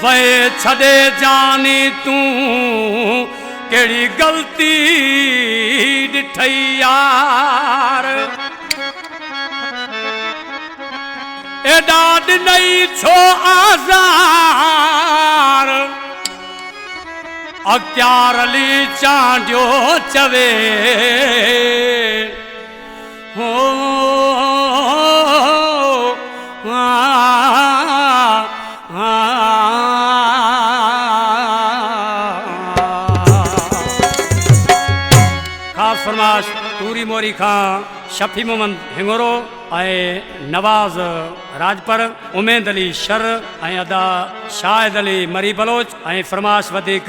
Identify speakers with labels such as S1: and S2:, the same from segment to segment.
S1: वे छड़े जानी तू केड़ी गलती डिठई यार एडा नहीं छो आज़ार अख्तियार अली चांडियो चवे हो खास फरमाश तूरी मोरी खां शफी मोहम्मद हिंगोरो आए नवाज राजपर उमेद अली शर ऐं अदा शाहिद अली मरी बलोच ऐं फरमाश वधीक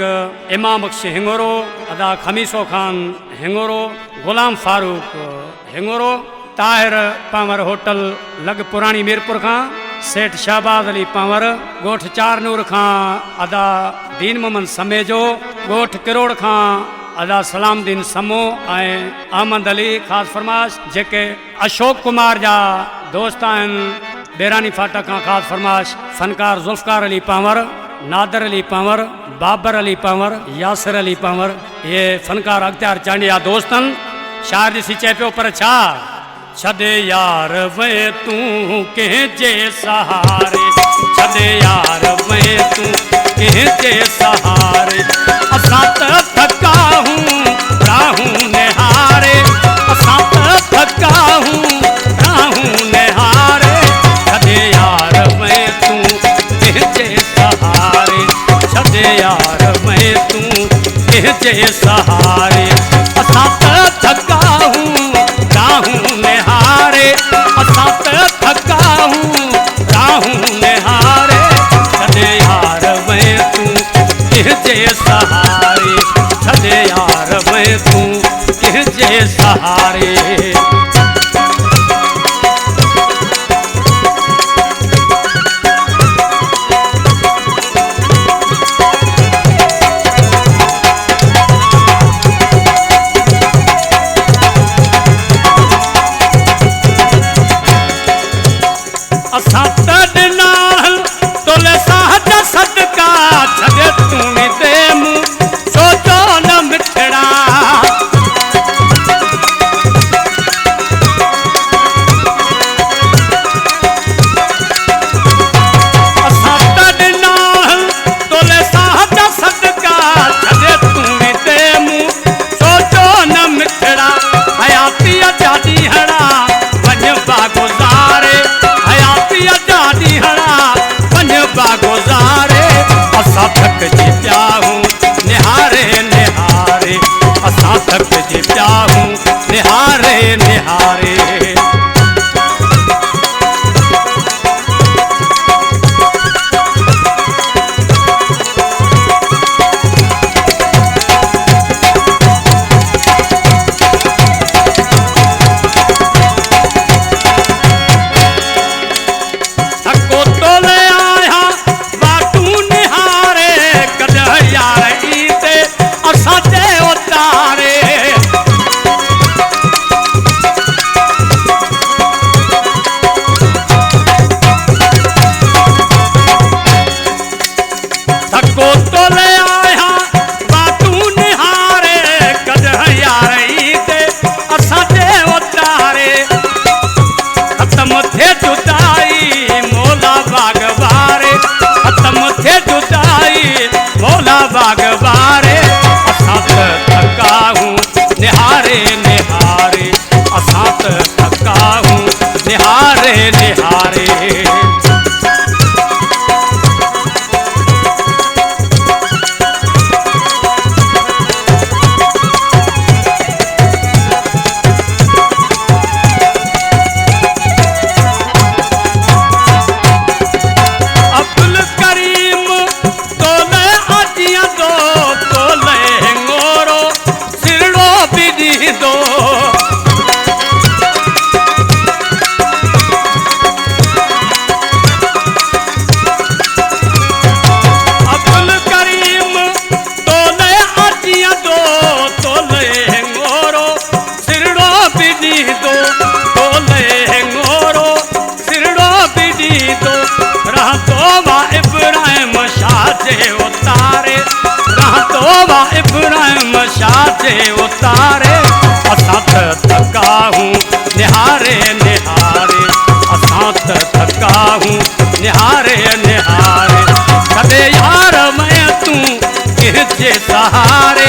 S1: इमाम बख्श हिंगोरो अदा खमीसो खान हिंगोरो गुलाम फारूक हिंगोरो ताहिर पांवर होटल लग पुरानी मीरपुर खां सेठ शहबाज अली पांवर गोठ चारनूर खां अदा दीन मोहम्मद समेजो गोठ किरोड़ खां अदा सलामदीन समो ऐं अहमद अली खास फरमाश जेके अशोक कुमार जा दोस्त आहिनि बेरानी फाटक खां खास फरमाश फनकार जुल्फकार अली पांवर नादर अली पांवर बाबर अली पांवर यासिर अली पांवर ये फनकार अख्तियार चांडिया दोस्तन शायर ॾिसी चए पियो पर छा छॾे यार वे तूं कंहिंजे सहारे छॾे यार वे तूं कंहिंजे सहारे असां त थका हूं राहूं निहारे असां त थका हूं राहूं निहारे छॾे यार वे तूं कंहिंजे सहारे छॾे यार वे तूं कंहिंजे सहारे असां त थका हूं राहूं निहारे असां त थका हूं राहूं निहारे छॾे यार वे तूं कंहिंजे सहारे छॾे यार वे तूं कंहिंजे सहारे असां त ॾिना तोले साहज सदका छॾे तूं दे मूं सोचो न मिठड़ा असां त ॾिना तोले साहज सदका छॾे तूं दे मूं सोचो न मिठड़ा हयातीअ जा ॾींहड़ा वञ बा गुज़ारे हयातीअ जा ॾींहड़ा वञ बा गुज़ारे असां थकिजी पिया हूं निहारे निहारे असां थकिजी पिया हूं निहारे निहारे बागवारे असां त थका हूं निहारे निहारे असां त थका हूं निहारे निहारे जे उतारे रहतो वा इब्राहिम शाह जे उतारे असां त थका हूं निहारे निहारे असां त थका हूं निहारे निहारे कदे यार मैं तू कंहिंजे सहारे